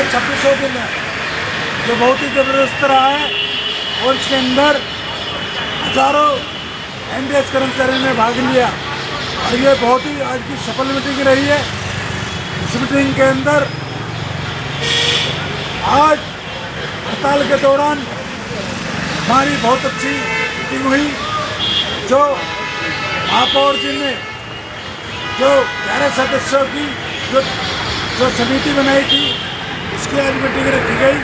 आज 26वां दिन है जो बहुत ही ज़बरदस्त रहा है और इसके अंदर हज़ारों एनडीएस कर्मचारियों ने भाग लिया और ये बहुत ही आज की सफल मीटिंग रही है। इस मीटिंग के अंदर आज हड़ताल के दौरान हमारी बहुत अच्छी मीटिंग हुई। जो महापौर जी ने जो 11 सदस्यों की जो समिति बनाई थी उसकी आज मीटिंग रखी गई।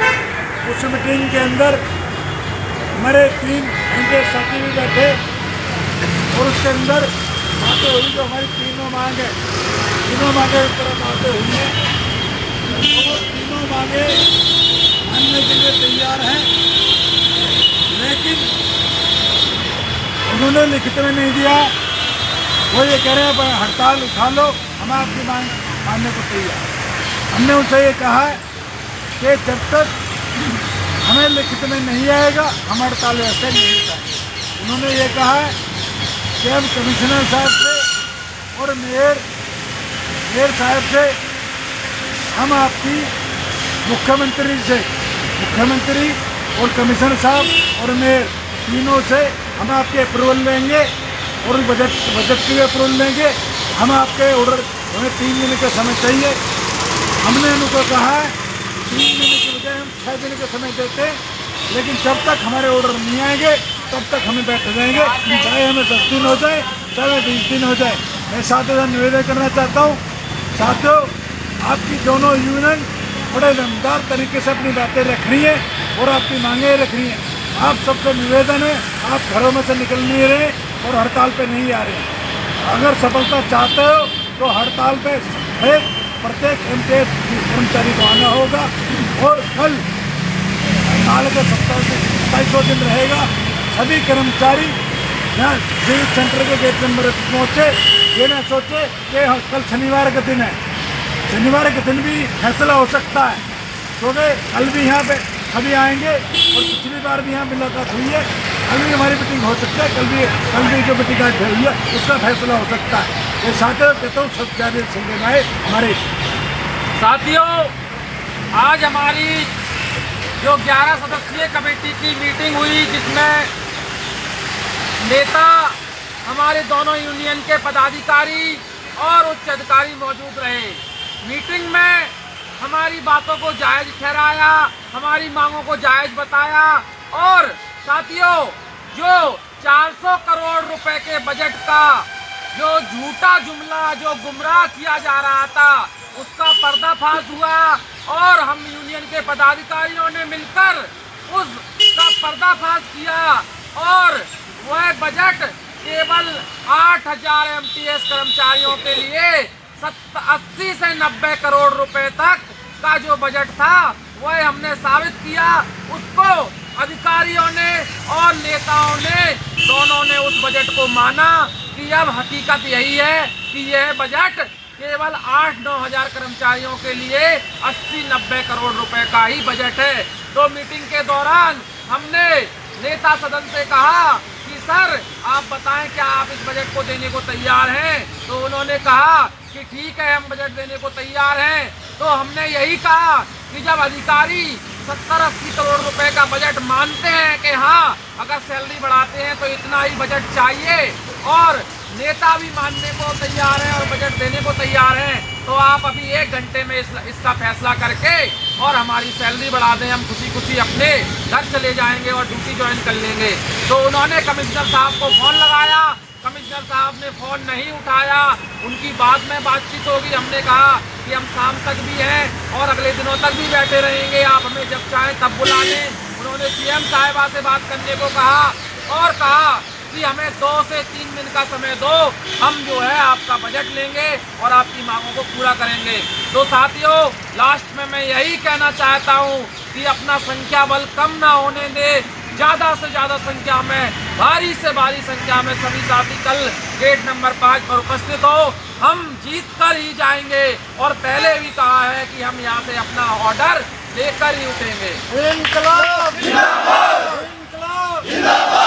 उस मीटिंग के अंदर हमारे 3 एनडीए साथी भी बैठे और उसके अंदर बातें हुई जो हमारी तीनों मांग है, तीनों मांगे इस तरह बातें हुई हैं और तीनों मांगे मानने के लिए तैयार हैं, लेकिन उन्होंने लिखित में नहीं दिया। वो ये कह रहे हैं हड़ताल उठा लो, हम आपकी मांग मानने को तैयार। हमने उनसे ये कहा है कि जब तक हमें लिखित में नहीं आएगा हम हड़ताल वैसे नहीं उठाएंगे। उन्होंने ये कहा है कि हम कमिश्नर साहब से और मेयर साहब से हम आपकी मुख्यमंत्री और कमिश्नर साहब और मेयर तीनों से हम आपके अप्रूवल लेंगे और बजट की अप्रूवल लेंगे। हम आपके ऑर्डर हमें 3 दिन का समय चाहिए। हमने उनको कहा है 3 दिन की बजाय हम 6 दिन का समय देते हैं, लेकिन जब तक हमारे ऑर्डर नहीं आएंगे तब तक हमें बैठ जाएंगे, चाहे हमें 10 दिन हो जाए चाहे 20 दिन हो जाए। मैं साथियों से निवेदन करना चाहता हूँ, साथियों आपकी दोनों यूनियन बड़े दमदार तरीके से अपनी बातें रख रही है और आपकी मांगें रख रही हैं। आप सबसे निवेदन है आप घरों में से निकल नहीं रहे और हड़ताल पे नहीं आ रहे। अगर सफलता चाहते हो तो हड़ताल पे प्रत्येक एनडीएस कर्मचारी को आना होगा और कल हड़ताल का 27वां दिन रहेगा। सभी कर्मचारी यहाँ सिविल सेंटर के गेट नंबर पहुँचे, ये ना सोचे कि कल शनिवार का दिन है, शनिवार के दिन भी फैसला हो सकता है, क्योंकि कल भी यहाँ पे सभी आएंगे और पिछली बार भी यहाँ मुलाकात हुई है, कल भी हमारी मीटिंग हो सकता है, कल भी जो मीटिंग आज हुई है उसका फैसला हो सकता है। ये साथियों कहता हूँ सब ज़्यादा संवेदनाएँ हमारे साथियों, आज हमारी जो 11 सदस्यीय कमेटी की मीटिंग हुई जिसमें नेता हमारे दोनों यूनियन के पदाधिकारी और उच्च अधिकारी मौजूद रहे। मीटिंग में हमारी बातों को जायज़ ठहराया, हमारी मांगों को जायज़ बताया और साथियों जो 400 करोड़ रुपए के बजट का जो झूठा जुमला जो गुमराह किया जा रहा था उसका पर्दाफाश हुआ और हम यूनियन के पदाधिकारियों ने मिलकर उसका पर्दाफाश किया और वह बजट केवल 8000 एमटीएस कर्मचारियों के लिए 80 से 90 करोड़ रुपए तक का जो बजट था वह हमने साबित किया। उसको अधिकारियों ने और नेताओं ने दोनों ने उस बजट को माना कि अब हकीकत यही है कि यह बजट केवल 8-9 हज़ार कर्मचारियों के लिए 80-90 करोड़ रुपए का ही बजट है। तो मीटिंग के दौरान हमने नेता सदन से कहा कि सर आप बताएं क्या आप इस बजट को देने को तैयार हैं। तो उन्होंने कहा कि ठीक है हम बजट देने को तैयार हैं। तो हमने यही कहा कि जब अधिकारी 70-80 करोड़ रुपए का बजट मानते हैं कि हाँ अगर सैलरी बढ़ाते हैं तो इतना ही बजट चाहिए और नेता भी मानने को तैयार हैं और बजट देने को तैयार हैं, तो आप अभी 1 घंटे में इसका फैसला करके और हमारी सैलरी बढ़ा दें, हम खुशी खुशी अपने घर चले जाएंगे और ड्यूटी ज्वाइन कर लेंगे। तो उन्होंने कमिश्नर साहब को फ़ोन लगाया, कमिश्नर साहब ने फ़ोन नहीं उठाया। उनकी बाद में बातचीत होगी, हमने कहा कि हम शाम तक भी हैं और अगले दिनों तक भी बैठे रहेंगे, आप हमें जब चाहें तब बुला लें। उन्होंने सीएम साहिबा से बात करने को कहा और कहा कि हमें 2 से 3 दिन का समय दो, हम जो है आपका बजट लेंगे और आपकी मांगों को पूरा करेंगे। तो साथियों लास्ट में मैं यही कहना चाहता हूँ कि अपना संख्या बल कम ना होने दे, ज़्यादा से ज़्यादा संख्या में, भारी से भारी संख्या में सभी साथी कल गेट नंबर 5 पर उपस्थित हो। हम जीत कर ही जाएंगे और पहले भी कहा है कि हम यहाँ से अपना ऑर्डर लेकर ही उठेंगे। इंकलाब जिंदाबाद, इंकलाब जिंदाबाद।